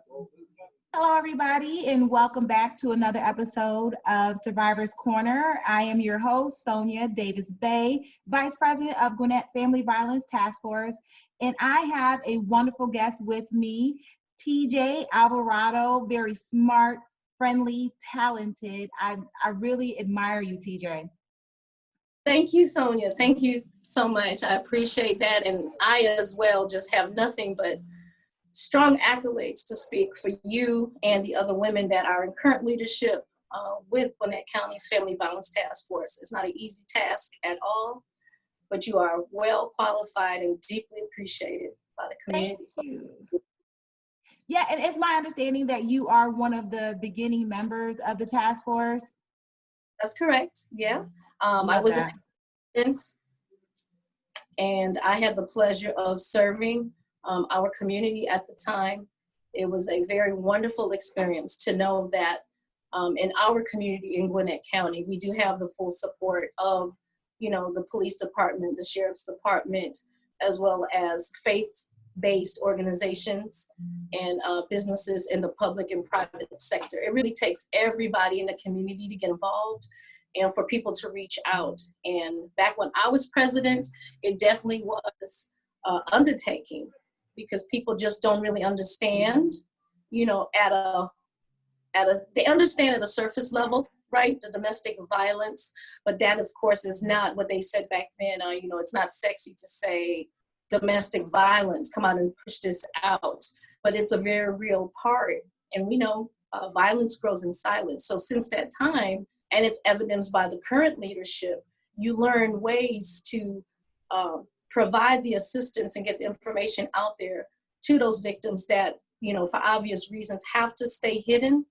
Hello, everybody, and welcome back to another episode of Survivor's Corner. I am your host, Sonia Davis Bay, Vice President of Gwinnett Family Violence Task Force, and I have a wonderful guest with me, TJ Alvarado, very smart, friendly, talented. I really admire you, TJ. Thank you, Sonia. Thank you so much. I appreciate that. And I as well just have nothing but strong accolades to speak for you and the other women that are in current leadership with Gwinnett County's Family Violence Task Force. It's not an easy task at all, but you are well qualified and deeply appreciated by the community. Thank you. Yeah, and it's my understanding that you are one of the beginning members of the task force. That's correct. Yeah. I was a president, and I had the pleasure of serving our community at the time. It was a very wonderful experience to know that in our community in Gwinnett County, we do have the full support of, the police department, the sheriff's department, as well as faith-based organizations and businesses in the public and private sector. It really takes everybody in the community to get involved and for people to reach out. And back when I was president, it definitely was undertaking, because people just don't really understand, they understand at a surface level, right? The domestic violence, but that of course is not what they said back then. It's not sexy to say domestic violence, come out and push this out, but it's a very real part. And we know violence grows in silence. So since that time, and it's evidenced by the current leadership, you learn ways to provide the assistance and get the information out there to those victims that, for obvious reasons, have to stay hidden,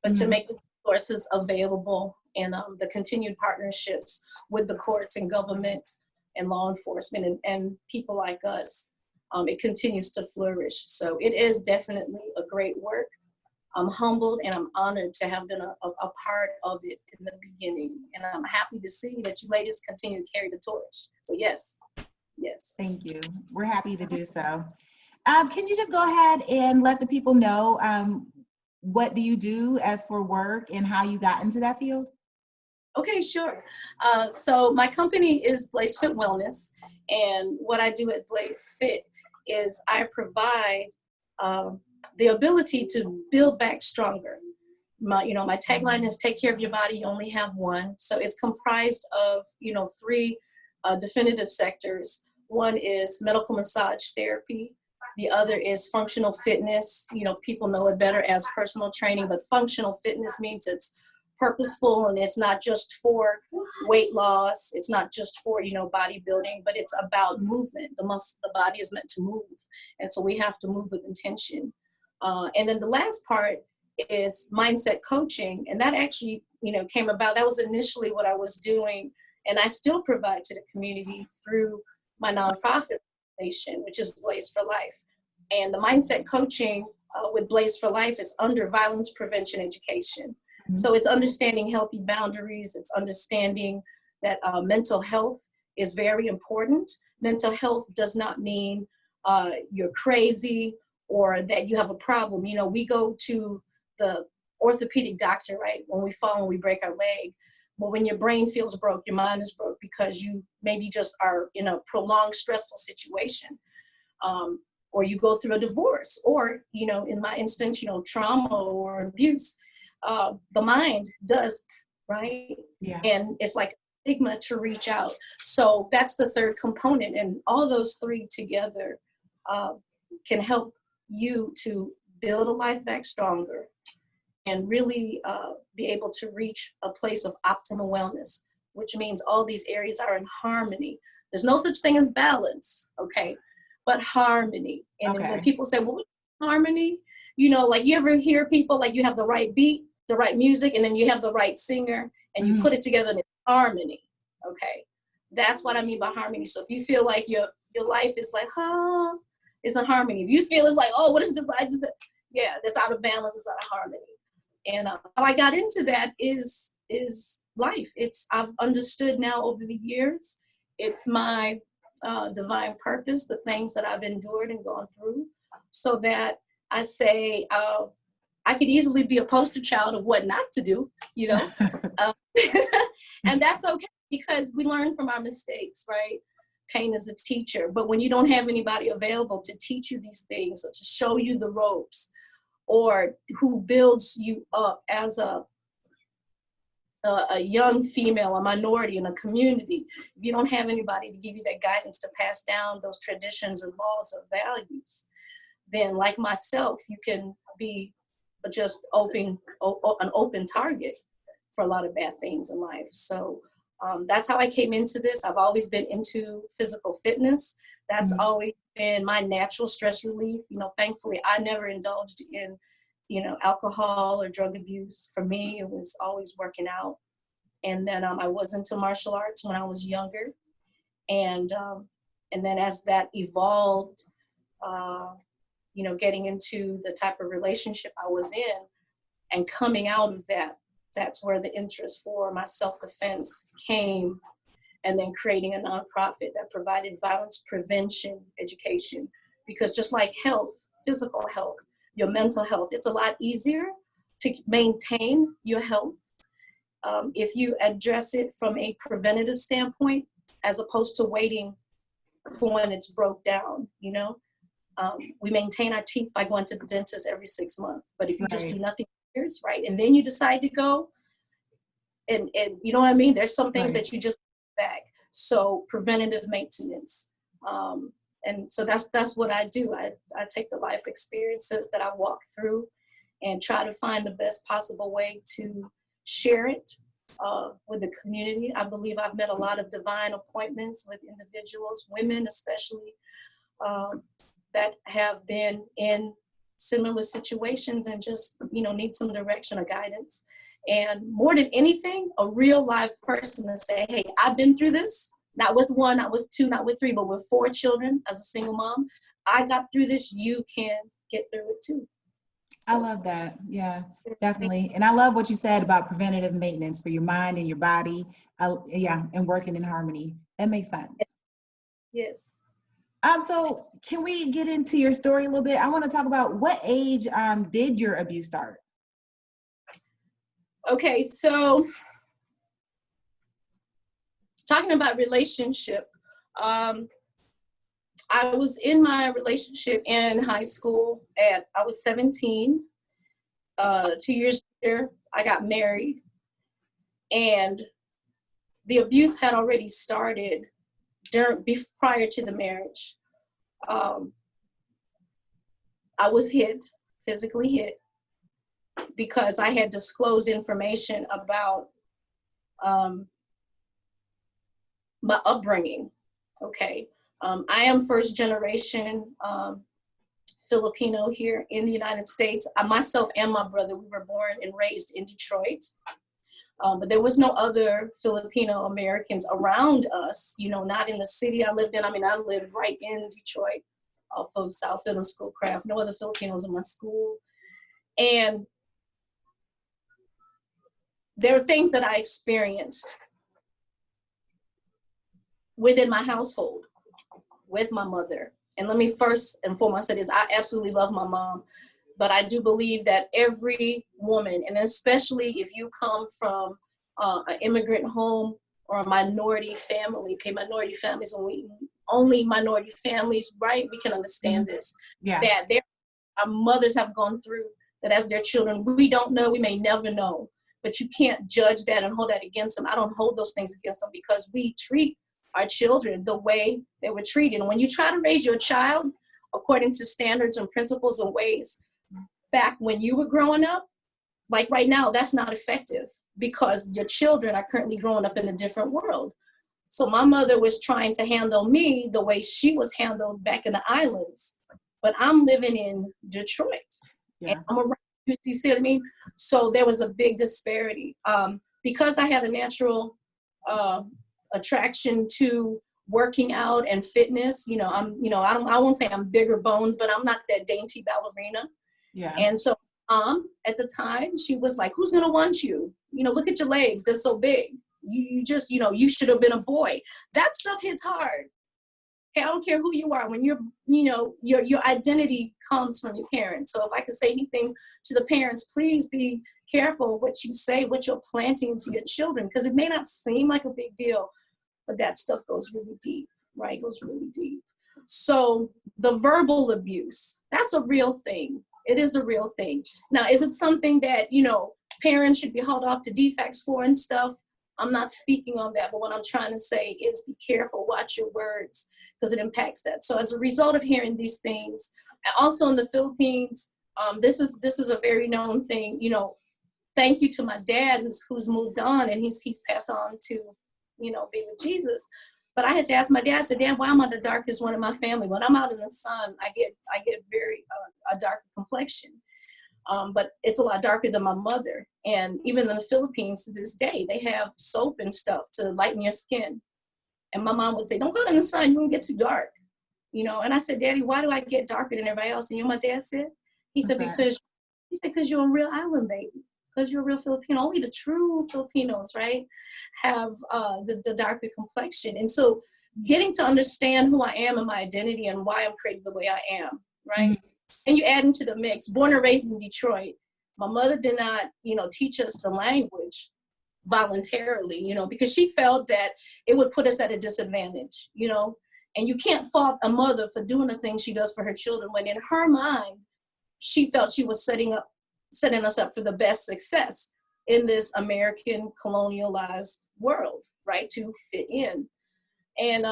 but to make the resources available and the continued partnerships with the courts and government and law enforcement and people like us, it continues to flourish. So it is definitely a great work. I'm humbled and I'm honored to have been a part of it in the beginning. And I'm happy to see that you ladies continue to carry the torch. So yes. Thank you. We're happy to do so. Can you just go ahead and let the people know what do you do as for work and how you got into that field? Okay, sure. So my company is Blaze Fit Wellness. And what I do at Blaze Fit is I provide the ability to build back stronger. My tagline is take care of your body, you only have one. So it's comprised of, three definitive sectors. One is medical massage therapy. The other is functional fitness. People know it better as personal training, but functional fitness means it's purposeful and it's not just for weight loss. It's not just for, bodybuilding, but it's about movement. The body is meant to move. And so we have to move with intention. And then the last part is mindset coaching. And that actually, came about. That was initially what I was doing. And I still provide to the community through my nonprofit organization, which is Blaze for Life. And the mindset coaching with Blaze for Life is under violence prevention education. Mm-hmm. So it's understanding healthy boundaries. It's understanding that mental health is very important. Mental health does not mean you're crazy or that you have a problem. We go to the orthopedic doctor, right? When we fall and we break our leg. But when your brain feels broke, your mind is broke because you maybe just are in a prolonged stressful situation. Or you go through a divorce, or, in my instance, trauma or abuse. The mind does, right? Yeah. And it's like stigma to reach out. So that's the third component. And all those three together can help you to build a life back stronger and really be able to reach a place of optimal wellness, which means all these areas are in harmony. There's no such thing as balance, okay? But harmony. And okay. When people say, well, what's harmony? Like you ever hear people, like you have the right beat, the right music, and then you have the right singer, and you put it together and it's harmony, okay? That's what I mean by harmony. So if you feel like your life is like, it's a harmony. If you feel it's like, oh, what is this? That's out of balance, it's out of harmony. And how I got into that is life. I've understood now over the years, it's my divine purpose, the things that I've endured and gone through, so that I say, I could easily be a poster child of what not to do, you know, uh, and that's okay because we learn from our mistakes, right? Pain is a teacher, but when you don't have anybody available to teach you these things or to show you the ropes or who builds you up as a young female, a minority in a community, if you don't have anybody to give you that guidance to pass down those traditions and laws or values, then like myself, you can be just an open target for a lot of bad things in life. So that's how I came into this. I've always been into physical fitness. That's always been my natural stress relief. You know, thankfully, I never indulged in, you know, alcohol or drug abuse. For me, it was always working out. And then I was into martial arts when I was younger. And then as that evolved, you know, getting into the type of relationship I was in and coming out of that, that's where the interest for my self-defense came. And then creating a nonprofit that provided violence prevention education. Because just like health, physical health, your mental health, it's a lot easier to maintain your health if you address it from a preventative standpoint, as opposed to waiting for when it's broke down, you know? We maintain our teeth by going to the dentist every 6 months. But if you just do nothing, right? And then you decide to go, and you know what I mean? There's some things that you just back. So preventative maintenance. And so that's what I do. I take the life experiences that I walk through and try to find the best possible way to share it with the community. I believe I've met a lot of divine appointments with individuals, women especially, that have been in similar situations and just, you know, need some direction or guidance. And more than anything, a real live person to say, hey, I've been through this, not with one, not with two, not with three, but with 4 children as a single mom. I got through this, you can get through it too. So, I love that. Yeah, definitely. And I love what you said about preventative maintenance for your mind and your body. And working in harmony. That makes sense. Yes. So can we get into your story a little bit? I want to talk about what age did your abuse start? Okay, so talking about relationship, I was in my relationship in high school I was 17. 2 years later, I got married, and the abuse had already started prior to the marriage. I was physically hit, because I had disclosed information about my upbringing. Okay. I am first generation Filipino here in the United States. Myself and my brother, we were born and raised in Detroit. But there was no other Filipino Americans around us, you know, not in the city I lived in. I mean, I lived right in Detroit off of Southfield and Schoolcraft. No other Filipinos in my school. And there are things that I experienced within my household with my mother. And let me first and foremost say this, I absolutely love my mom, but I do believe that every woman, and especially if you come from an immigrant home or a minority family, okay, minority families, only minority families, right? We can understand this, that our mothers have gone through that as their children. We don't know, we may never know, but you can't judge that and hold that against them. I don't hold those things against them, because we treat our children the way they were treated. And when you try to raise your child according to standards and principles and ways back when you were growing up, like right now, that's not effective, because your children are currently growing up in a different world. So my mother was trying to handle me the way she was handled back in the islands, but I'm living in Detroit. And I'm around, you see what I mean? So there was a big disparity. Because I had a natural attraction to working out and fitness, you know, I won't say I'm bigger boned, but I'm not that dainty ballerina. Yeah. And so at the time, she was like, who's gonna want you? You know, look at your legs, they're so big. You just, you know, you should have been a boy. That stuff hits hard. Okay, I don't care who you are. When you're, your identity comes from your parents. So if I could say anything to the parents, please be careful what you say, what you're planting into your children, because it may not seem like a big deal, but that stuff goes really deep, right? It goes really deep. So the verbal abuse, that's a real thing. It is a real thing. Now, is it something that, parents should be held off to defects for and stuff? I'm not speaking on that, but what I'm trying to say is be careful, watch your words, because it impacts that. So as a result of hearing these things, and also in the Philippines, this is a very known thing. Thank you to my dad who's moved on, and he's passed on to, be with Jesus. But I had to ask my dad, I said, Dad, why am I the darkest one in my family? When I'm out in the sun, I get very a dark complexion. But it's a lot darker than my mother. And even in the Philippines to this day, they have soap and stuff to lighten your skin. And my mom would say, don't go in the sun, you won't get too dark. And I said, Daddy, why do I get darker than everybody else? And you know what my dad said? He said, because you're a real island baby. Because you're a real Filipino. Only the true Filipinos, right, have the darker complexion. And so getting to understand who I am and my identity and why I'm created the way I am, right? Mm-hmm. And you add into the mix, born and raised in Detroit. My mother did not, teach us the language voluntarily, because she felt that it would put us at a disadvantage, and you can't fault a mother for doing the things she does for her children when in her mind, she felt she was setting us up for the best success in this American colonialized world, right, to fit in. And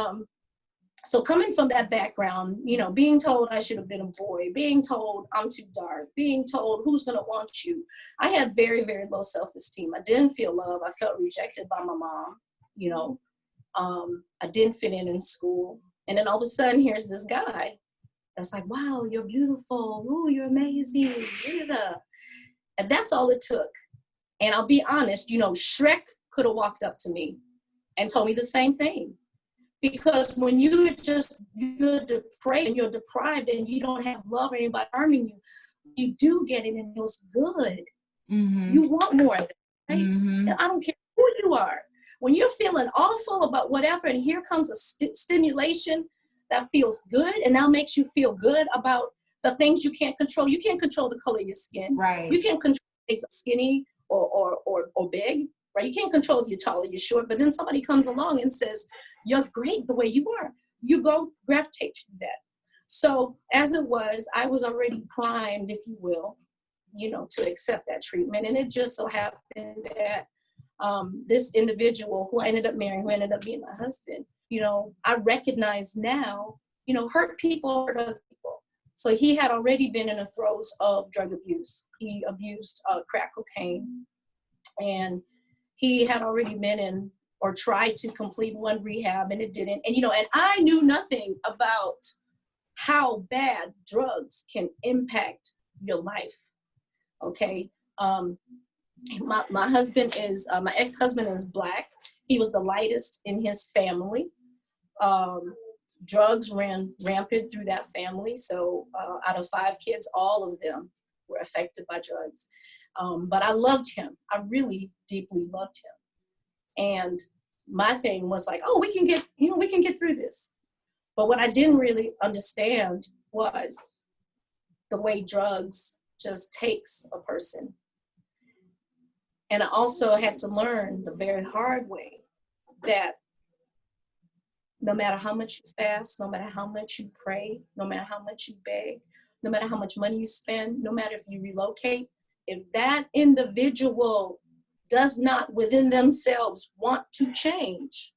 so coming from that background, being told I should have been a boy, being told I'm too dark, being told who's going to want you, I had very, very low self-esteem. I didn't feel love. I felt rejected by my mom, I didn't fit in school. And then all of a sudden, here's this guy that's like, wow, you're beautiful. Ooh, you're amazing. And that's all it took. And I'll be honest, Shrek could have walked up to me and told me the same thing. Because when you're depraved and you're deprived and you don't have love or anybody harming you, you do get it and it feels good. Mm-hmm. You want more of it, right? Mm-hmm. And I don't care who you are. When you're feeling awful about whatever, and here comes a stimulation that feels good and now makes you feel good about the things you can't control. You can't control the color of your skin. Right. You can't control if it's skinny or big. Right? You can't control if you're tall or you're short, but then somebody comes along and says, you're great the way you are. You go gravitate to that. So as it was, I was already primed, if you will, to accept that treatment. And it just so happened that this individual who I ended up marrying, who ended up being my husband, I recognize now, hurt people hurt other people. So he had already been in the throes of drug abuse. He abused crack cocaine, and he had already been in or tried to complete one rehab, and it didn't. And, and I knew nothing about how bad drugs can impact your life. Okay. My husband is, my ex-husband is Black. He was the lightest in his family. Drugs ran rampant through that family. So out of 5 kids, all of them were affected by drugs. But I loved him. I really deeply loved him. And my thing was like, oh, we can get through this. But what I didn't really understand was the way drugs just takes a person. And I also had to learn the very hard way that no matter how much you fast, no matter how much you pray, no matter how much you beg, no matter how much money you spend, no matter if you relocate, if that individual does not within themselves want to change,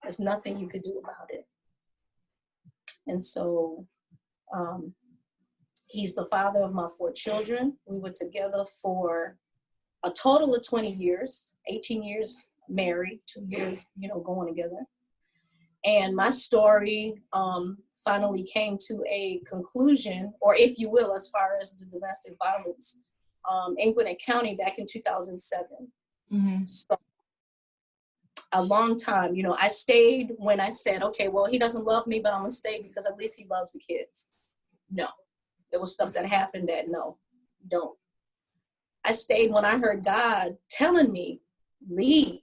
there's nothing you could do about it. And so he's the father of my 4 children. We were together for a total of 20 years, 18 years married, 2 years, going together. And my story finally came to a conclusion, or if you will, as far as the domestic violence in Gwinnett County back in 2007. Mm-hmm. So a long time, I stayed when I said, okay, well, he doesn't love me, but I'm gonna stay because at least he loves the kids. No, there was stuff that happened that no, don't. I stayed when I heard God telling me, leave.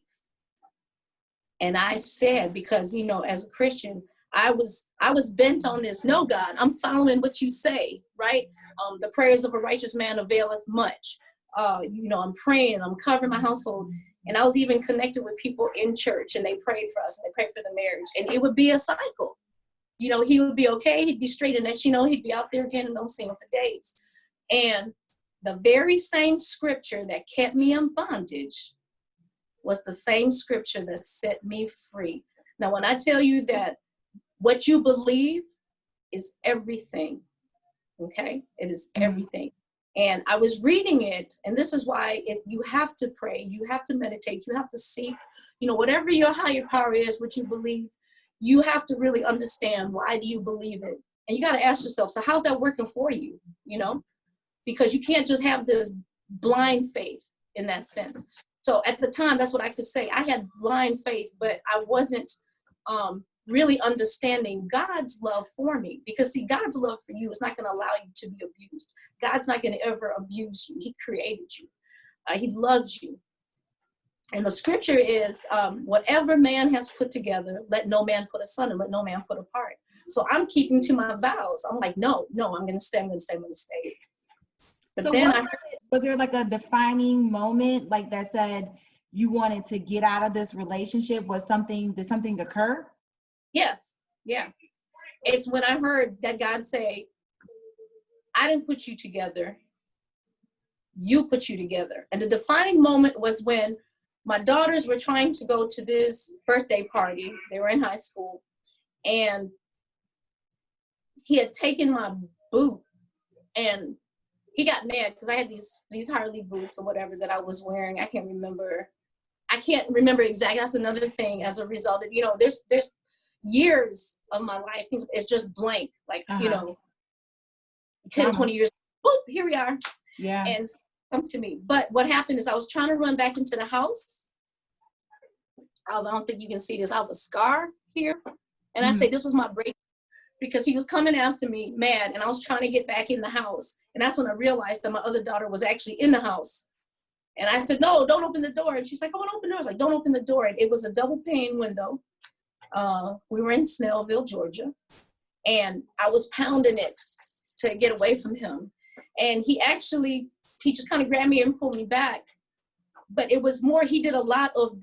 And I said, because, as a Christian, I was bent on this. No, God, I'm following what you say, right? The prayers of a righteous man availeth much. I'm praying, I'm covering my household. And I was even connected with people in church, and they prayed for us, and they prayed for the marriage. And it would be a cycle. He would be okay, he'd be straight, and next he'd be out there again and don't see him for days. And the very same scripture that kept me in bondage was the same scripture that set me free. Now, when I tell you that what you believe is everything, okay? It is everything. And I was reading it, and this is why you have to pray, you have to meditate, you have to seek, whatever your higher power is, what you believe, you have to really understand, why do you believe it? And you got to ask yourself, so how's that working for you? Because you can't just have this blind faith in that sense. So at the time, that's what I could say. I had blind faith, but I wasn't really understanding God's love for me. Because see, God's love for you is not going to allow you to be abused. God's not going to ever abuse you. He created you. He loves you. And the scripture is, whatever man has put together, let no man put asunder, let no man put apart. So I'm keeping to my vows. I'm like, no, I'm going to stay, I'm going to stay, I'm going to stay. But so then was there like a defining moment like that said you wanted to get out of this relationship? Did something occur? Yes. Yeah. It's when I heard that God say, I didn't put you together. You put you together. And the defining moment was when my daughters were trying to go to this birthday party. They were in high school. And he had taken my boot, and he got mad because I had these Harley boots or whatever that I was wearing. I can't remember exactly. That's another thing as a result of, there's years of my life. It's just blank, like, 10, 20 years. Oh, here we are. Yeah. And so it comes to me. But what happened is I was trying to run back into the house. I don't think you can see this. I have a scar here. And I say, this was my break, because he was coming after me mad, and I was trying to get back in the house. And that's when I realized that my other daughter was actually in the house. And I said, no, don't open the door. And she's like, I want to open the door. I was like, don't open the door. And it was a double pane window. We were in Snellville, Georgia. And I was pounding it to get away from him. And he just kind of grabbed me and pulled me back. But it was more, he did a lot of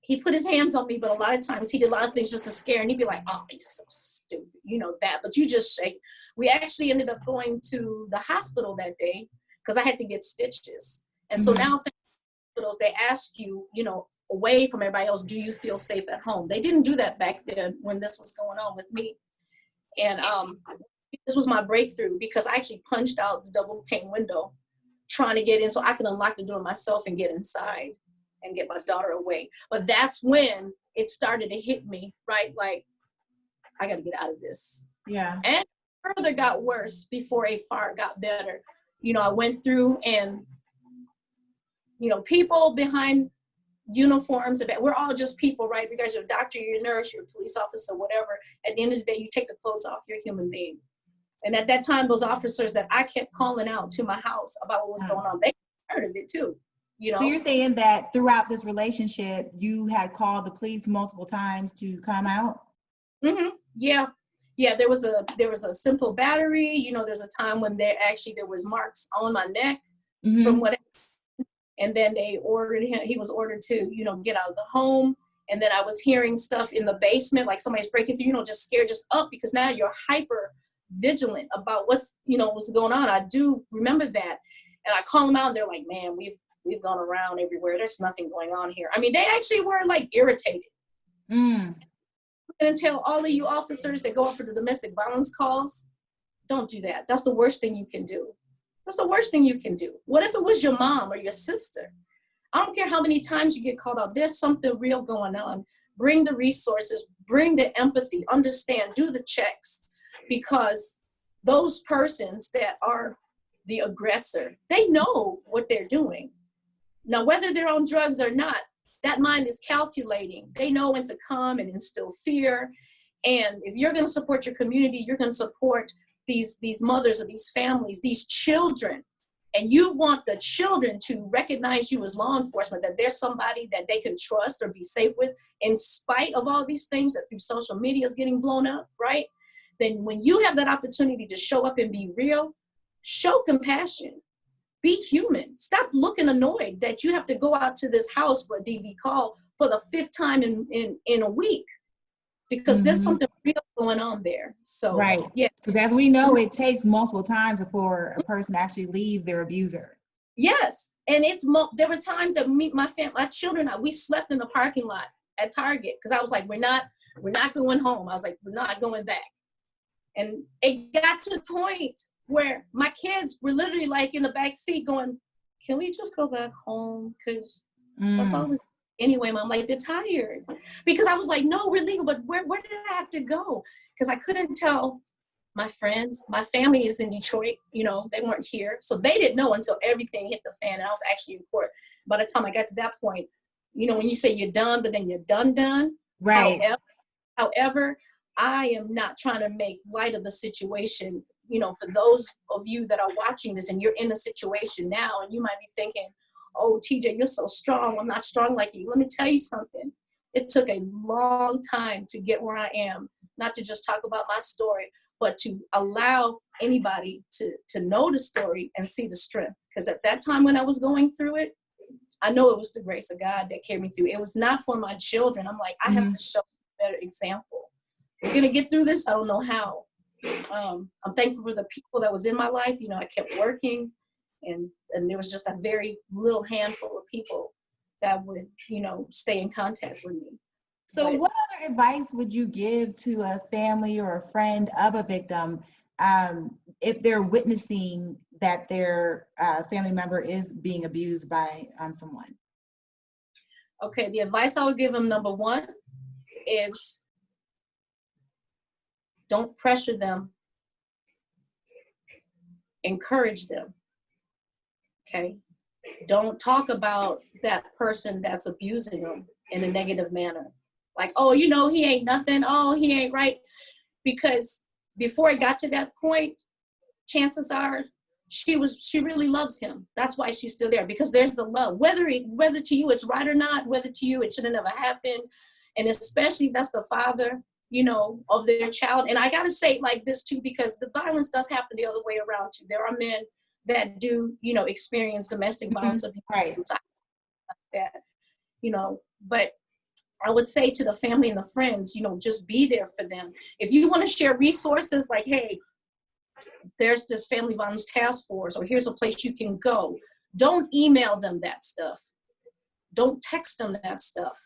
he put his hands on me, but a lot of times he did a lot of things just to scare, and he'd be like, oh, he's so stupid, that, but you just shake. We actually ended up going to the hospital that day because I had to get stitches. And so now hospitals, they ask you, away from everybody else, do you feel safe at home? They didn't do that back then when this was going on with me. And this was my breakthrough, because I actually punched out the double pane window trying to get in so I could unlock the door myself and get inside and get my daughter away. But that's when it started to hit me, right? Like, I got to get out of this. Yeah. And further got worse before it far got better. I went through, and, people behind uniforms, we're all just people, right? Because you're a doctor, you're a nurse, you're a police officer, whatever. At the end of the day, you take the clothes off, you're a human being. And at that time, those officers that I kept calling out to my house about what was going on, they heard of it too. So you're saying that throughout this relationship, you had called the police multiple times to come out? Yeah. There was a simple battery. There's a time when there was marks on my neck from what, and then they ordered him. He was ordered to, get out of the home. And then I was hearing stuff in the basement, like somebody's breaking through, just scared, just up, because now you're hyper vigilant about what's going on. I do remember that. And I call them out, and they're like, man, we've gone around everywhere. There's nothing going on here. I mean, they actually were like irritated. I'm going to tell all of you officers that go up for the domestic violence calls, don't do that. That's the worst thing you can do. That's the worst thing you can do. What if it was your mom or your sister? I don't care how many times you get called out. There's something real going on. Bring the resources, bring the empathy, understand, do the checks, because those persons that are the aggressor, they know what they're doing. Now, whether they're on drugs or not, that mind is calculating. They know when to come and instill fear. And if you're going to support your community, you're going to support these mothers of these families, these children. and you want the children to recognize you as law enforcement, that there's somebody that they can trust or be safe with, in spite of all these things that through social media is getting blown up, right? Then when you have that opportunity to show up and be real, show compassion, be human. Stop looking annoyed that you have to go out to this house for a DV call for the 5th time in a week, because there's something real going on there. So, right. Yeah. Because as we know, it takes multiple times before a person actually leaves their abuser. Yes. And there were times that my children, we slept in the parking lot at Target, because I was like, we're not going home. I was like, we're not going back. And it got to the point where my kids were literally like in the back seat going, can we just go back home? Because that's all we anyway, Mom, like, they're tired. Because I was like, no, we're leaving, but where did I have to go? Because I couldn't tell my friends. My family is in Detroit, they weren't here. So they didn't know until everything hit the fan, and I was actually in court. By the time I got to that point, when you say you're done, but then you're done. Right. However, I am not trying to make light of the situation. For those of you that are watching this and you're in a situation now, and you might be thinking, oh, TJ, you're so strong. I'm not strong like you. Let me tell you something. It took a long time to get where I am, not to just talk about my story, but to allow anybody to know the story and see the strength. Because at that time when I was going through it, I know it was the grace of God that carried me through. It was not for my children. I'm like, I have to show a better example. We're going to get through this. I don't know how. I'm thankful for the people that was in my life. I kept working, and there was just a very little handful of people that would, stay in contact with me. So what other advice would you give to a family or a friend of a victim if they're witnessing that their family member is being abused by someone? Okay, the advice I would give them, number one, is don't pressure them. Encourage them. Okay? Don't talk about that person that's abusing them in a negative manner. Like, oh, he ain't nothing. Oh, he ain't right. Because before it got to that point, chances are she really loves him. That's why she's still there, because there's the love. Whether to you it's right or not, whether to you it should have never happened. And especially if that's the father, of their child. And I got to say it like this too, because the violence does happen the other way around too. There are men that do, experience domestic violence abuse. Right. That, but I would say to the family and the friends, just be there for them. If you want to share resources like, hey, there's this family violence task force, or here's a place you can go. Don't email them that stuff. Don't text them that stuff.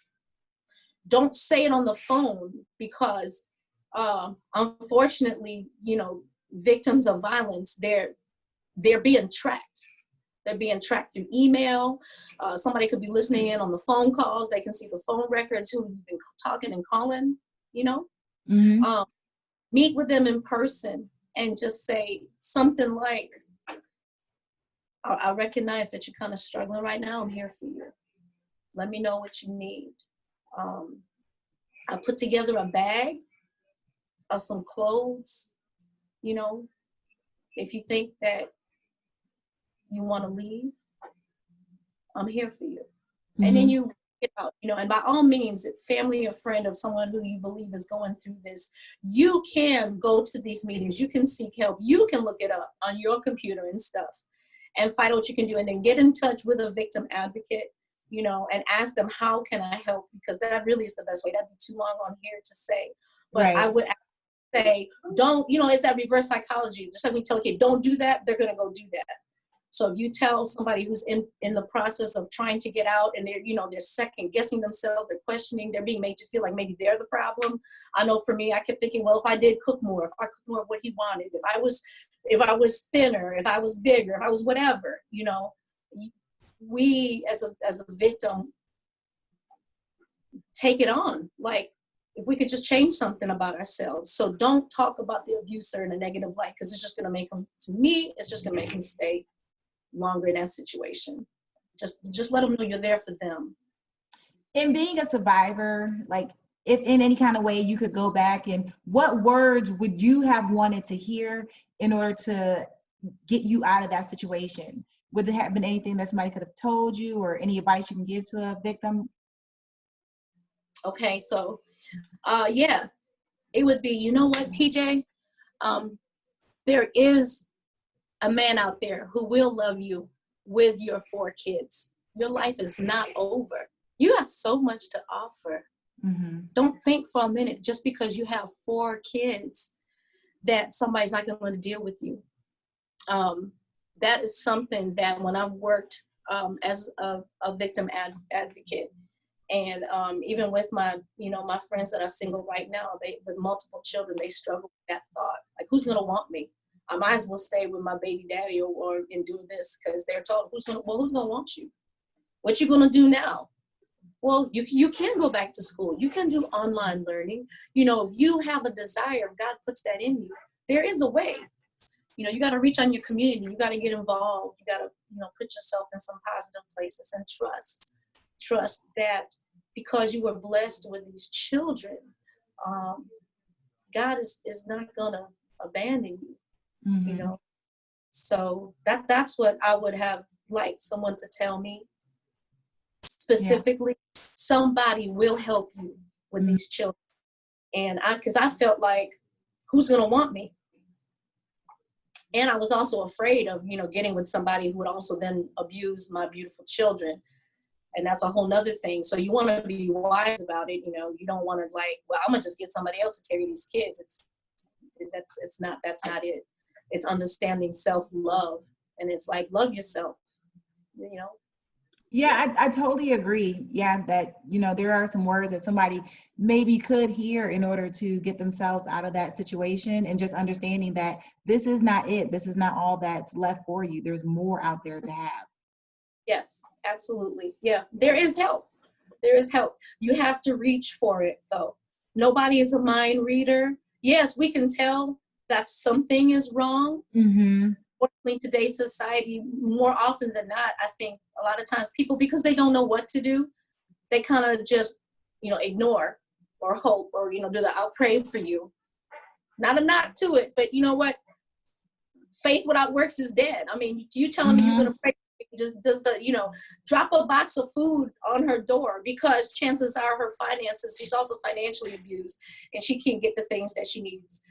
Don't say it on the phone, because unfortunately, victims of violence, they're being tracked. They're being tracked through email. Somebody could be listening in on the phone calls. They can see the phone records, who you've been talking and calling, Meet with them in person and just say something like, I recognize that you're kind of struggling right now. I'm here for you. Let me know what you need. I put together a bag of some clothes, if you think that you want to leave, I'm here for you. And then you get out, and by all means, if family or friend of someone who you believe is going through this, you can go to these meetings, you can seek help, you can look it up on your computer and stuff and find out what you can do, and then get in touch with a victim advocate, and ask them, how can I help? Because that really is the best way. That'd be too long on here to say, but right. I would say, don't, it's that reverse psychology. Just like we tell a kid, don't do that, they're going to go do that. So if you tell somebody who's in the process of trying to get out, and they're second guessing themselves, they're questioning, they're being made to feel like maybe they're the problem. I know for me, I kept thinking, well, if I did cook more, if I cooked more of what he wanted, if I was thinner, if I was bigger, if I was whatever, we as a victim take it on. Like, if we could just change something about ourselves. So don't talk about the abuser in a negative light, because it's just going to make them, to me, it's just going to make them stay longer in that situation. Just let them know you're there for them. In being a survivor, like, if in any kind of way you could go back, and what words would you have wanted to hear in order to get you out of that situation? would there have been anything that somebody could have told you or any advice you can give to a victim? Okay, so yeah, it would be, you know what, TJ? There is a man out there who will love you with your 4 kids. Your life is not over. You have so much to offer. Mm-hmm. Don't think for a minute just because you have 4 kids that somebody's not going to deal with you. That is something that when I've worked as a victim advocate, and even with my, my friends that are single right now, they with multiple children, they struggle with that thought. Like, who's going to want me? I might as well stay with my baby daddy or and do this, because they're told, who's going to want you? What you going to do now? Well, you can go back to school. You can do online learning. If you have a desire, if God puts that in you, there is a way. You got to reach on your community. You got to get involved. You got to, put yourself in some positive places and trust that because you were blessed with these children, God is not going to abandon you, Mm-hmm. So that's what I would have liked someone to tell me. Specifically, somebody will help you with these children. And because I felt like, who's going to want me? And I was also afraid of, getting with somebody who would also then abuse my beautiful children. And that's a whole nother thing. So you want to be wise about it. You don't want to well, I'm going to just get somebody else to take these kids. That's not it. It's understanding self-love. And it's like, love yourself, Yeah, I totally agree. Yeah, that, there are some words that somebody maybe could hear in order to get themselves out of that situation, and just understanding that this is not it. This is not all that's left for you. There's more out there to have. Yes, absolutely. Yeah, there is help. There is help. You have to reach for it, though. Nobody is a mind reader. Yes, we can tell that something is wrong. Mm-hmm. Unfortunately, today's society, more often than not, I think a lot of times people, because they don't know what to do, they kind of just, ignore or hope or, do the I'll pray for you. Not a knock to it, but you know what? Faith without works is dead. I mean, you telling me you're going to pray, just drop a box of food on her door, because chances are her finances, she's also financially abused and she can't get the things that she needs.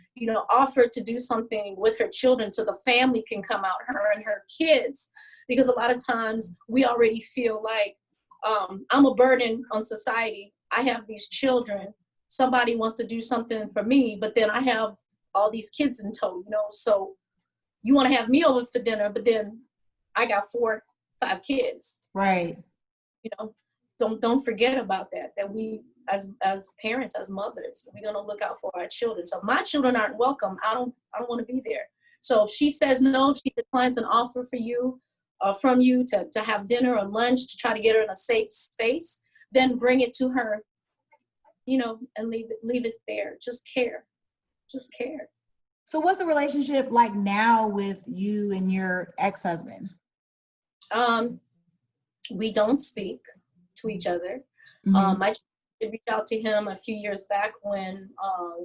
Offer to do something with her children so the family can come out, her and her kids, because a lot of times we already feel like I'm a burden on society. I have these children. Somebody wants to do something for me, but then I have all these kids in tow, so you want to have me over for dinner, but then I got 4, 5 kids. Right. Don't forget about that we as parents, as mothers, we're going to look out for our children. So if my children aren't welcome, I don't want to be there. So if she says no, if she declines an offer for you, from you to have dinner or lunch, to try to get her in a safe space, then bring it to her, and leave it there. Just care. So what's the relationship like now with you and your ex-husband? We don't speak to each other. Mm-hmm. I reached out to him a few years back when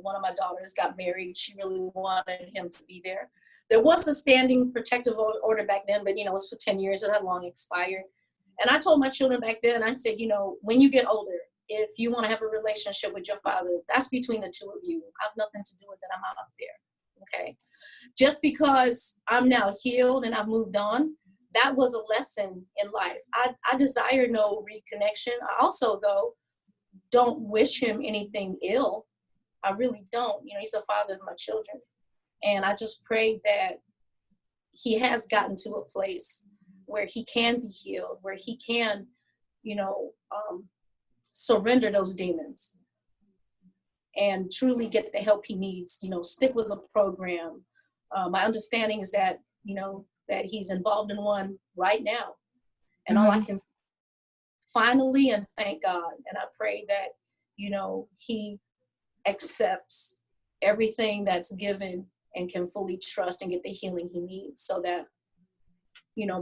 one of my daughters got married. She really wanted him to be there. There was a standing protective order back then, but it was for 10 years. It had long expired. And I told my children back then, I said, when you get older, if you want to have a relationship with your father, that's between the two of you. I have nothing to do with it. I'm out there. Okay. Just because I'm now healed and I've moved on, that was a lesson in life. I desire no reconnection. I also, though, don't wish him anything ill. I really don't. He's the father of my children. And I just pray that he has gotten to a place where he can be healed, where he can, surrender those demons and truly get the help he needs, stick with the program. My understanding is that, that he's involved in one right now. And all I can finally, and thank God, and I pray that, he accepts everything that's given and can fully trust and get the healing he needs, so that,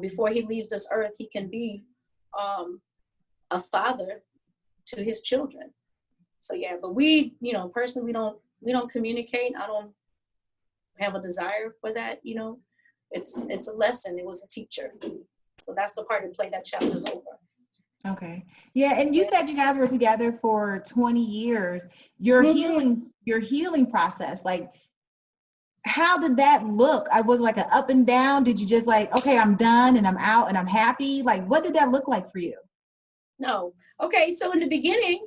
before he leaves this earth, he can be a father to his children. So yeah, but we, personally, we don't communicate. I don't have a desire for that. It's a lesson. It was a teacher. So that's the part of play that chapter's over. Okay. Yeah, and you said you guys were together for 20 years. Your healing process, like how did that look? I was like an up and down. Did you just like, okay, I'm done and I'm out and I'm happy? Like, what did that look like for you? No. Okay, so in the beginning,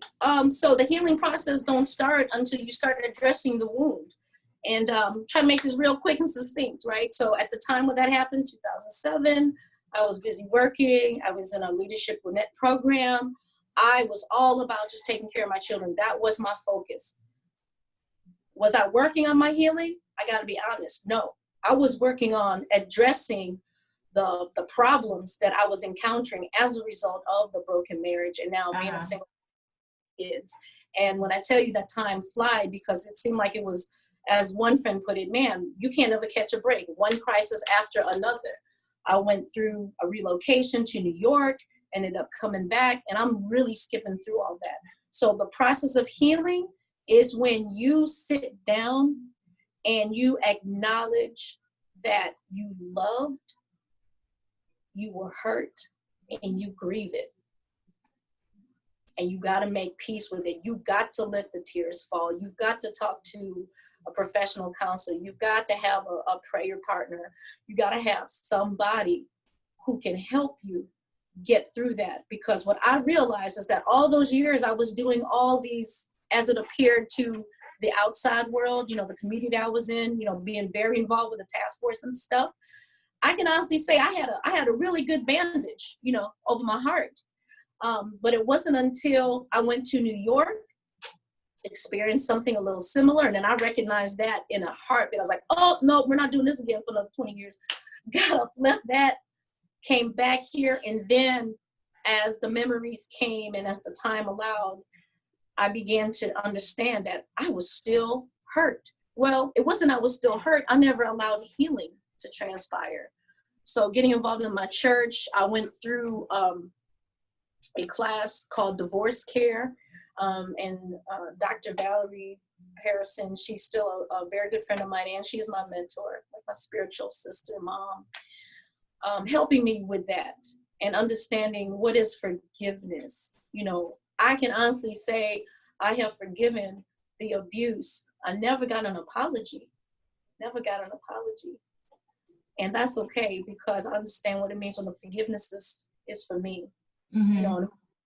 so the healing process don't start until you start addressing the wound. And try to make this real quick and succinct, right? So at the time when that happened, 2007, I was busy working. I was in a leadership Gwinnett program. I was all about just taking care of my children. That was my focus. Was I working on my healing? I got to be honest. No, I was working on addressing the problems that I was encountering as a result of the broken marriage and now being a single kids. And when I tell you that time flied, because it seemed like it was, as one friend put it, man, you can't ever catch a break. One crisis after another. I went through a relocation to New York, ended up coming back, and I'm really skipping through all that. So the process of healing is when you sit down and you acknowledge that you loved, you were hurt, and you grieve it. And you got to make peace with it. You got to let the tears fall. You've got to talk to a professional counselor. You've got to have a prayer partner. You got to have somebody who can help you get through that. Because what I realized is that all those years I was doing all these as it appeared to the outside world, the community that I was in, being very involved with the task force and stuff. I can honestly say I had a really good bandage, over my heart. But it wasn't until I went to New York, experienced something a little similar, and then I recognized that in a heartbeat. I was like, oh, no, we're not doing this again for another 20 years. Got up, left that, came back here, and then as the memories came and as the time allowed, I began to understand that I was still hurt. Well, it wasn't I was still hurt. I never allowed healing to transpire. So getting involved in my church, I went through a class called Divorce Care, and Dr. Valerie Harrison, she's still a very good friend of mine, and she's my mentor, like my spiritual sister, mom, helping me with that and understanding what is forgiveness. I can honestly say I have forgiven the abuse. I never got an apology. And that's okay, because I understand what it means when the forgiveness is for me.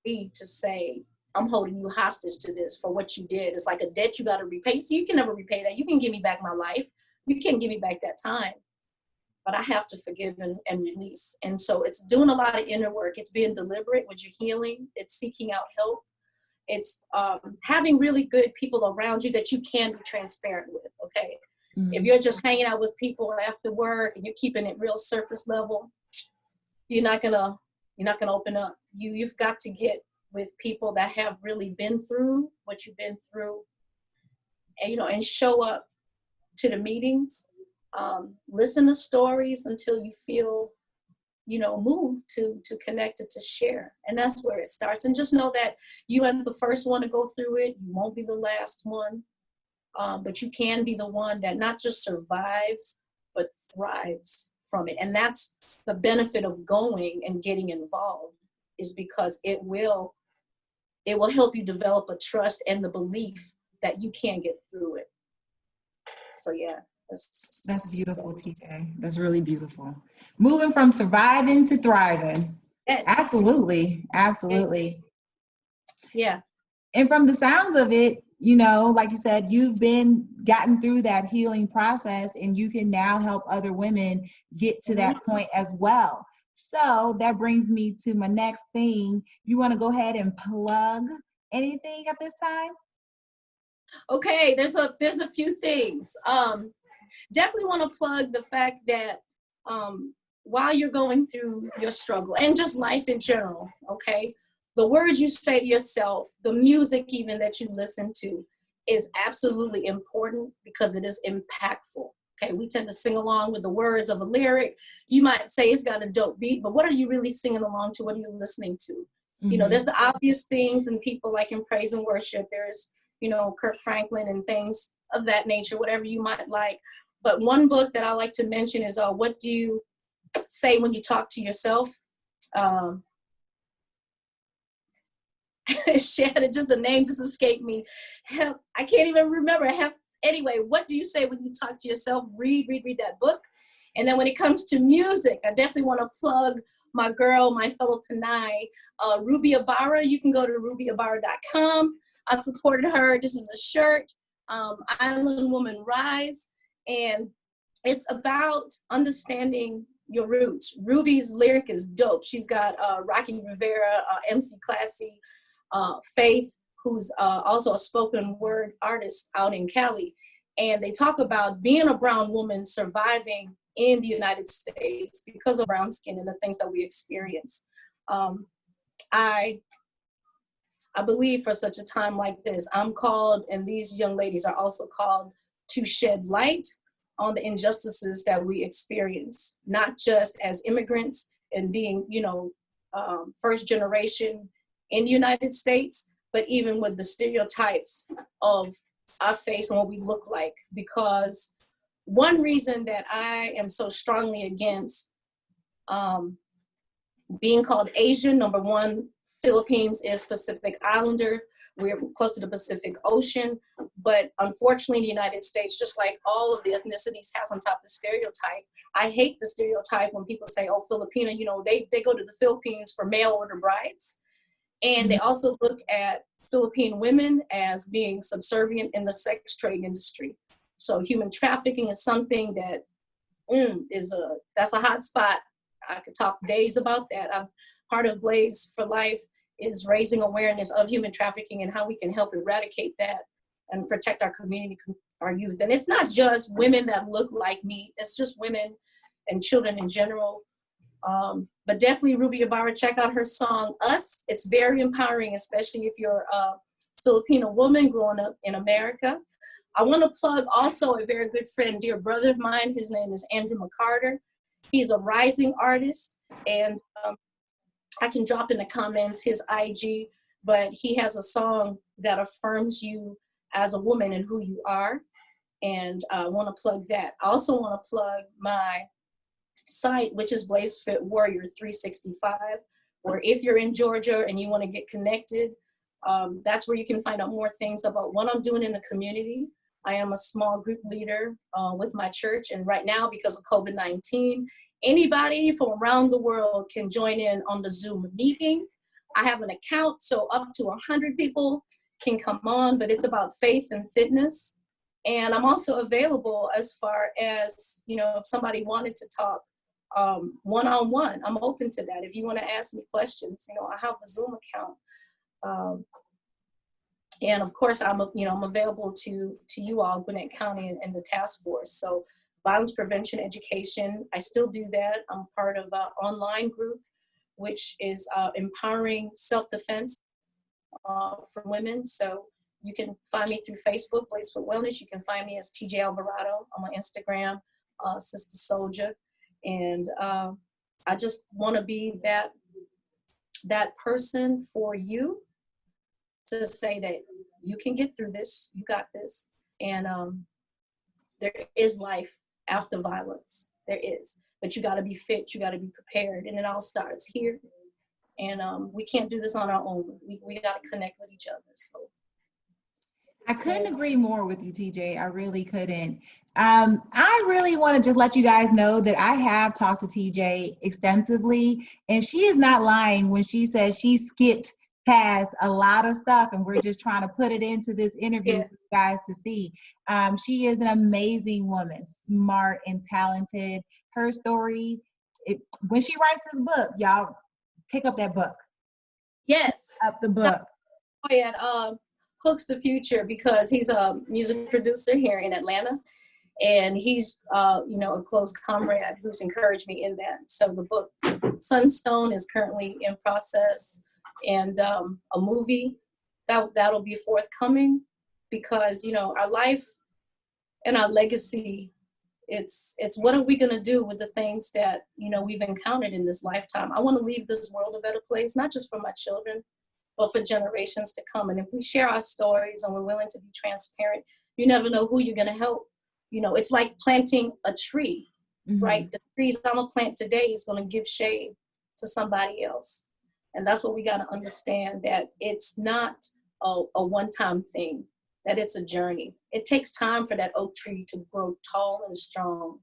Me to say, I'm holding you hostage to this for what you did. It's like a debt you got to repay. So you can never repay that. You can give me back my life. You can't give me back that time. But I have to forgive and release. And so it's doing a lot of inner work. It's being deliberate with your healing. It's seeking out help. It's having really good people around you that you can be transparent with, okay? If you're just hanging out with people after work and you're keeping it real surface level, you're not gonna open up. You've got to get with people that have really been through what you've been through, and and show up to the meetings, listen to stories until you feel moved to connect it, to share. And that's where it starts. And just know that you aren't the first one to go through it. You won't be the last one. But you can be the one that not just survives, but thrives from it. And that's the benefit of going and getting involved, is because it will help you develop a trust and the belief that you can get through it. So yeah. That's beautiful, TJ. That's really beautiful. Moving from surviving to thriving. Yes. Absolutely. Yeah. And from the sounds of it, like you said, you've gotten through that healing process, and you can now help other women get to that point as well. So that brings me to my next thing. You want to go ahead and plug anything at this time? Okay, there's a few things. Definitely want to plug the fact that while you're going through your struggle and just life in general, okay, the words you say to yourself, the music even that you listen to, is absolutely important, because it is impactful. Okay, we tend to sing along with the words of a lyric. You might say it's got a dope beat, but what are you really singing along to? What are you listening to? There's the obvious things, and people like in praise and worship. There's, Kirk Franklin and things of that nature, whatever you might like. But one book that I like to mention is What Do You Say When You Talk to Yourself? Shannon, just the name just escaped me. I can't even remember. Anyway, what do you say when you talk to yourself? Read that book. And then when it comes to music, I definitely want to plug my girl, my fellow Panay, Ruby Ibarra. You can go to rubyibarra.com. I supported her. This is a shirt, Island Woman Rise. And it's about understanding your roots. Ruby's lyric is dope. She's got Rocky Rivera, MC Classy, Faith, who's also a spoken word artist out in Cali. And they talk about being a brown woman surviving in the United States because of brown skin and the things that we experience. I believe for such a time like this, I'm called, and these young ladies are also called, to shed light on the injustices that we experience, not just as immigrants and being, first generation in the United States, but even with the stereotypes of our face and what we look like. Because one reason that I am so strongly against being called Asian, number one, Philippines is Pacific Islander. We're close to the Pacific Ocean, but unfortunately, the United States, just like all of the ethnicities, has on top of stereotype. I hate the stereotype when people say, "Oh, Filipino," they go to the Philippines for mail order brides, and they also look at Philippine women as being subservient in the sex trade industry. So human trafficking is something that that's a hot spot. I could talk days about that. I'm part of Blaze for Life is raising awareness of human trafficking and how we can help eradicate that and protect our community, our youth. And it's not just women that look like me, it's just women and children in general. But definitely Ruby Ibarra, check out her song, Us. It's very empowering, especially if you're a Filipino woman growing up in America. I want to plug also a very good friend, dear brother of mine. His name is Andrew McCarter. He's a rising artist, and I can drop in the comments his IG, but he has a song that affirms you as a woman and who you are, and I want to plug that. I also want to plug my site, which is Blaze Fit Warrior 365, where if you're in Georgia and you want to get connected, that's where you can find out more things about what I'm doing in the community. I am a small group leader with my church, and right now, because of COVID-19, anybody from around the world can join in on the Zoom meeting. I have an account, so up to 100 people can come on, but it's about faith and fitness. And I'm also available as far as, if somebody wanted to talk one-on-one, I'm open to that. If you want to ask me questions, I have a Zoom account. And of course, I'm available to you all, Gwinnett County and the task force. So violence prevention education, I still do that. I'm part of an online group, which is empowering self-defense for women. So you can find me through Facebook, Blaze for Wellness. You can find me as TJ Alvarado. I'm on Instagram, Sister Soldier. And I just want to be that person for you to say that you can get through this, you got this. And there is life after violence, there is. But you gotta be fit, you gotta be prepared, and it all starts here. And we can't do this on our own. We gotta connect with each other, so. I couldn't agree more with you, TJ. I really couldn't. I really want to just let you guys know that I have talked to TJ extensively, and she is not lying when she says she skipped past a lot of stuff, and we're just trying to put it into this interview for you guys to see. She is an amazing woman, smart and talented. Her story, when she writes this book, y'all pick up that book. Yes. Pick up the book. And Hook's the Future, because he's a music producer here in Atlanta, and he's a close comrade who's encouraged me in that. So the book Sunstone is currently in process, and a movie that'll be forthcoming, because our life and our legacy, it's what are we going to do with the things that we've encountered in this lifetime. I want to leave this world a better place, not just for my children, but for generations to come. And if we share our stories and we're willing to be transparent, you never know who you're going to help. It's like planting a tree, right? The trees I'm going to plant today is going to give shade to somebody else. And that's what we got to understand, that it's not a one-time thing, that it's a journey. It takes time for that oak tree to grow tall and strong.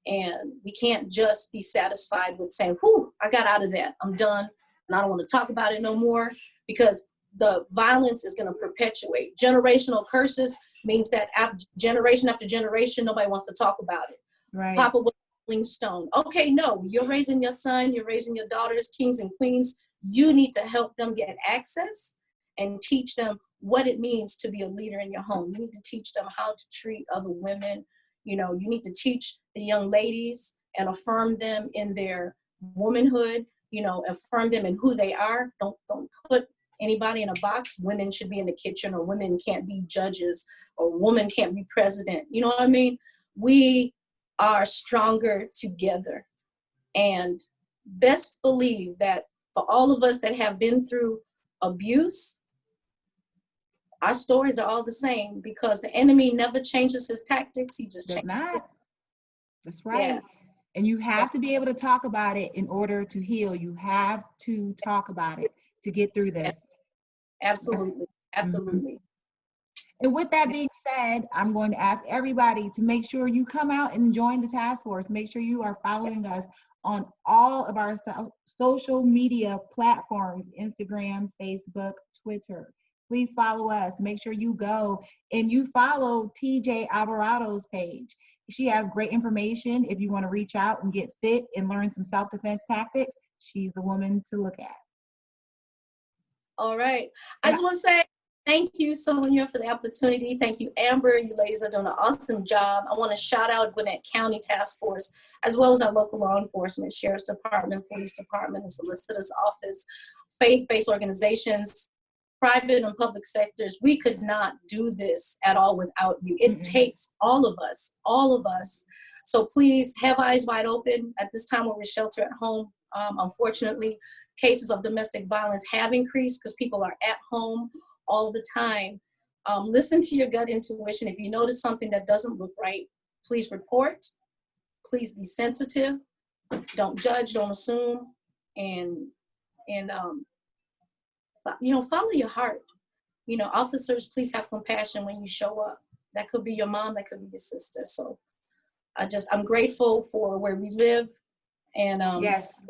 And we can't just be satisfied with saying, whew, I got out of that, I'm done, and I don't want to talk about it no more, because the violence is going to perpetuate. Generational curses means that generation after generation, nobody wants to talk about it. Right. Papa was a rolling stone. Okay, no, you're raising your son, you're raising your daughters, kings and queens. You need to help them get access and teach them what it means to be a leader in your home. You need to teach them how to treat other women. You know, you need to teach the young ladies and affirm them in their womanhood, you know, affirm them in who they are. Don't put anybody in a box. Women should be in the kitchen, or women can't be judges, or women can't be president. You know what I mean? We are stronger together. And best believe that for all of us that have been through abuse, our stories are all the same, because the enemy never changes his tactics. He just changes. Not. That's right. Yeah. And you have to be able to talk about it in order to heal. You have to talk about it to get through this. Absolutely. Absolutely. Mm-hmm. And with that being said, I'm going to ask everybody to make sure you come out and join the task force. Make sure you are following us on all of our social media platforms, Instagram, Facebook, Twitter. Please follow us. Make sure you go and you follow TJ Alvarado's page. She has great information. If you want to reach out and get fit and learn some self-defense tactics, she's the woman to look at. All right. I just want to say thank you, Sonia, for the opportunity. Thank you, Amber. You ladies are doing an awesome job. I want to shout out Gwinnett County Task Force, as well as our local law enforcement, Sheriff's Department, Police Department, the Solicitor's Office, faith-based organizations, private and public sectors. We could not do this at all without you. It takes all of us. So please have eyes wide open at this time when we shelter at home. Unfortunately, cases of domestic violence have increased because people are at home all the time. Listen to your gut intuition. If you notice something that doesn't look right, please report. Please be sensitive. Don't judge, don't assume, and follow your heart. You know, officers, please have compassion when you show up. That could be your mom, that could be your sister. So I'm grateful for where we live. And yes,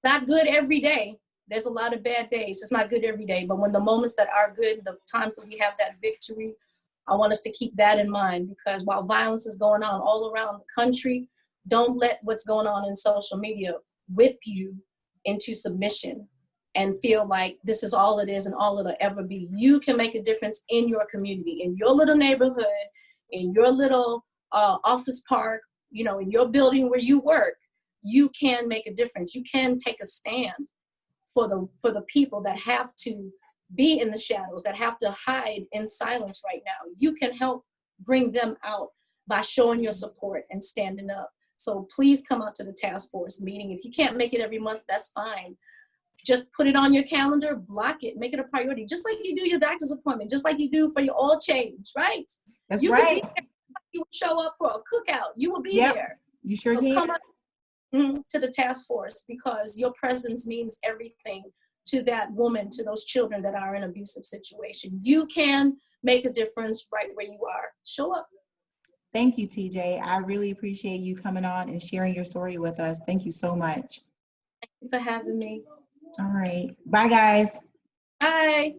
not good every day. There's a lot of bad days. It's not good every day. But when the moments that are good, the times that we have that victory, I want us to keep that in mind, because while violence is going on all around the country, don't let what's going on in social media whip you into submission and feel like this is all it is and all it'll ever be. You can make a difference in your community, in your little neighborhood, in your little office park, you know, in your building where you work. You can make a difference. You can take a stand for the people that have to be in the shadows, that have to hide in silence right now. You can help bring them out by showing your support and standing up. So please come out to the task force meeting. If you can't make it every month, that's fine. Just put it on your calendar, block it, make it a priority, just like you do your doctor's appointment, just like you do for your oil change, right? That's you right. Could be there. You would show up for a cookout. You will be there. You sure So can. come up to the task force, because your presence means everything to that woman, to those children that are in an abusive situation. You can make a difference right where you are. Show up. Thank you, TJ. I really appreciate you coming on and sharing your story with us. Thank you so much. Thank you for having me. All right. Bye, guys. Bye.